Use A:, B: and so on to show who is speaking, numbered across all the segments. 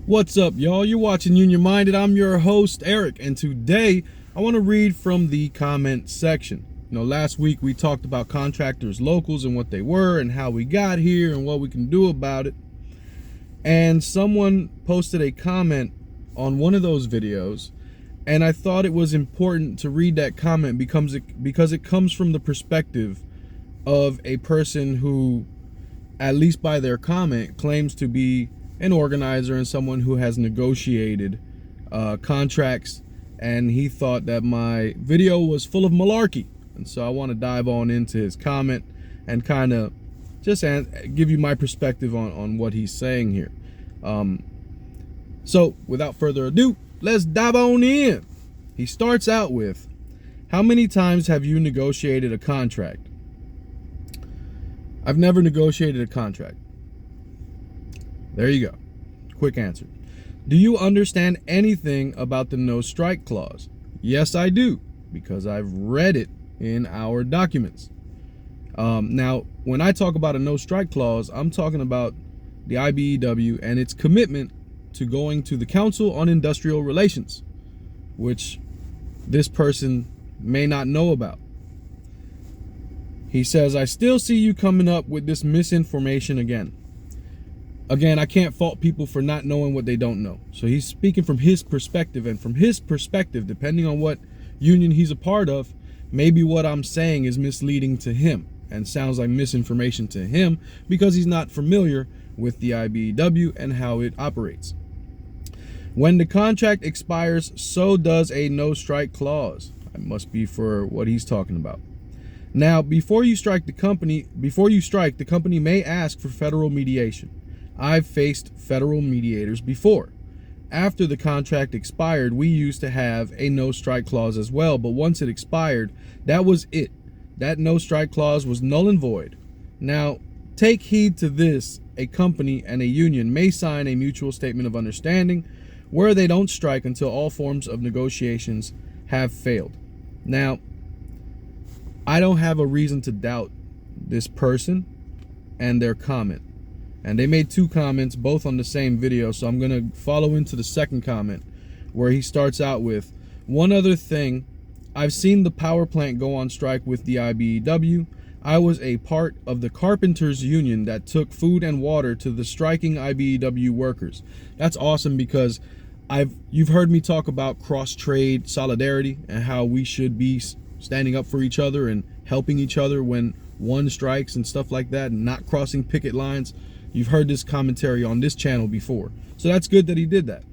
A: What's up, y'all? You're watching Union Minded. I'm your host, Eric, and today I want to read from the comment section. Last week we talked about contractors, locals, and what they were, and how we got here, and what we can do about it. And someone posted a comment on one of those videos, and I thought it was important to read that comment because it comes from the perspective of a person who, at least by their comment, claims to be an organizer and someone who has negotiated contracts, and he thought that my video was full of malarkey. And so I want to dive on into his comment and kind of just give you my perspective on what he's saying here. So without further ado, let's dive on in. He starts out with, how many times have you negotiated a contract? I've never negotiated a contract. There you go. Quick answer. Do you understand anything about the no strike clause? Yes, I do, because I've read it in our documents. Now, when I talk about a no strike clause, I'm talking about the IBEW and its commitment to going to the Council on Industrial Relations, which this person may not know about. He says, I still see you coming up with this misinformation again. Again, I can't fault people for not knowing what they don't know. So he's speaking from his perspective, and from his perspective, depending on what union he's a part of, maybe what I'm saying is misleading to him and sounds like misinformation to him because he's not familiar with the IBEW and how it operates. When the contract expires, so does a no strike clause. That must be for what he's talking about. Now, before you strike, the company may ask for federal mediation. I've faced federal mediators before. After the contract expired, we used to have a no strike clause as well, but once it expired, that was it. That no strike clause was null and void. Now, take heed to this. A company and a union may sign a mutual statement of understanding where they don't strike until all forms of negotiations have failed. Now, I don't have a reason to doubt this person and their comment. And they made two comments, both on the same video, so I'm going to follow into the second comment, where he starts out with, one other thing, I've seen the power plant go on strike with the IBEW. I was a part of the carpenters union that took food and water to the striking IBEW workers. That's awesome, because you've heard me talk about cross-trade solidarity and how we should be standing up for each other and helping each other when one strikes and stuff like that, and not crossing picket lines. You've heard this commentary on this channel before. So that's good that he did that.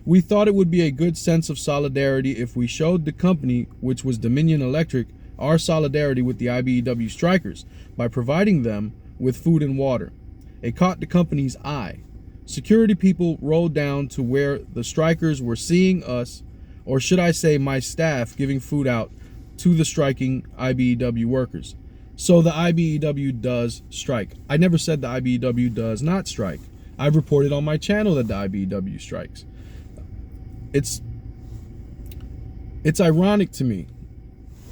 A: We thought it would be a good sense of solidarity if we showed the company, which was Dominion Electric, our solidarity with the IBEW strikers by providing them with food and water. It caught the company's eye. Security people rolled down to where the strikers were seeing us, or should I say my staff, giving food out to the striking IBEW workers. So the IBEW does strike. I never said the IBEW does not strike. I've reported on my channel that the IBEW strikes. It's ironic to me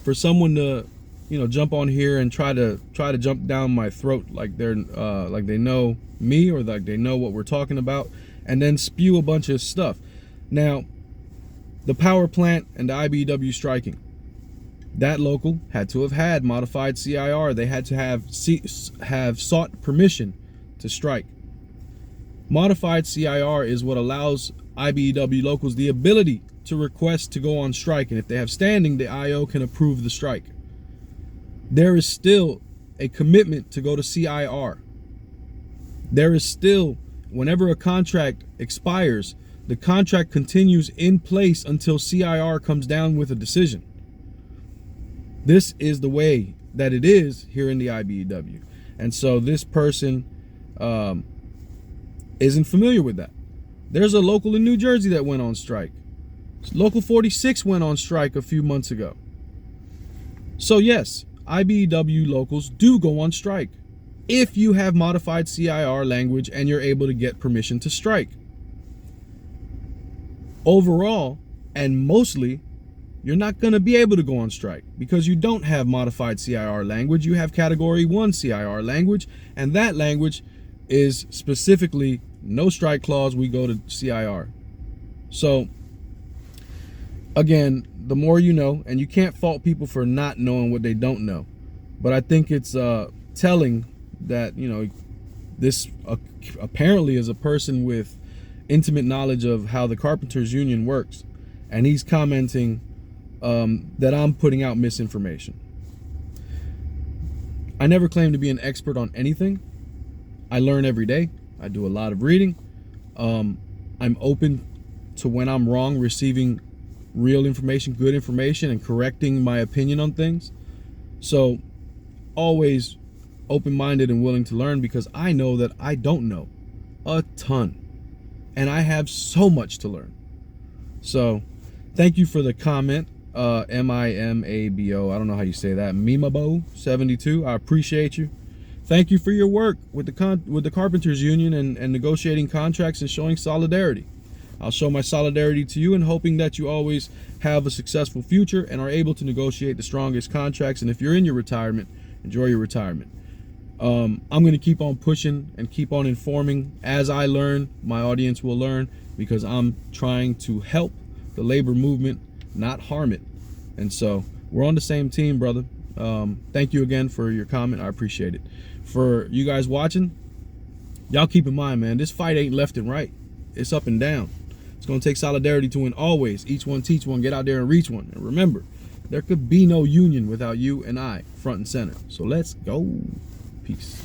A: for someone to, jump on here and try to jump down my throat like they know me, or like they know what we're talking about, and then spew a bunch of stuff. Now, the power plant and the IBEW striking. That local had to have had modified CIR. They had to have sought permission to strike. Modified CIR is what allows IBEW locals the ability to request to go on strike. And if they have standing, the IO can approve the strike. There is still a commitment to go to CIR. There is still, whenever a contract expires, the contract continues in place until CIR comes down with a decision. This is the way that it is here in the IBEW. And so this person isn't familiar with that. There's a local in New Jersey that went on strike. Local 46 went on strike a few months ago. So yes, IBEW locals do go on strike if you have modified CIR language and you're able to get permission to strike. Overall, and mostly, you're not going to be able to go on strike because you don't have modified CIR language. You have category 1 CIR language, and that language is specifically No strike clause, we go to CIR. So again, the more you know, and you can't fault people for not knowing what they don't know. But I think it's telling that, you know, this apparently is a person with intimate knowledge of how the Carpenters Union works. And he's commenting that I'm putting out misinformation. I never claim to be an expert on anything. I learn every day. I do a lot of reading. I'm open to, when I'm wrong, receiving real information, good information, and correcting my opinion on things. So always open-minded and willing to learn, because I know that I don't know a ton, and I have so much to learn. So thank you for the comment, MIMABO. I don't know how you say that. Mimabo72. I appreciate you. Thank you for your work with the Carpenters Union and negotiating contracts and showing solidarity. I'll show my solidarity to you, and hoping that you always have a successful future and are able to negotiate the strongest contracts. And if you're in your retirement, enjoy your retirement. I'm going to keep on pushing and keep on informing. As I learn, my audience will learn, because I'm trying to help the labor movement, not harm it. And so we're on the same team, brother. Thank you again for your comment. I appreciate it. For you guys watching, y'all keep in mind, man, this fight ain't left and right. It's up and down. It's going to take solidarity to win always. Each one teach one, get out there and reach one. And remember, there could be no union without you and I front and center. So let's go. Peace.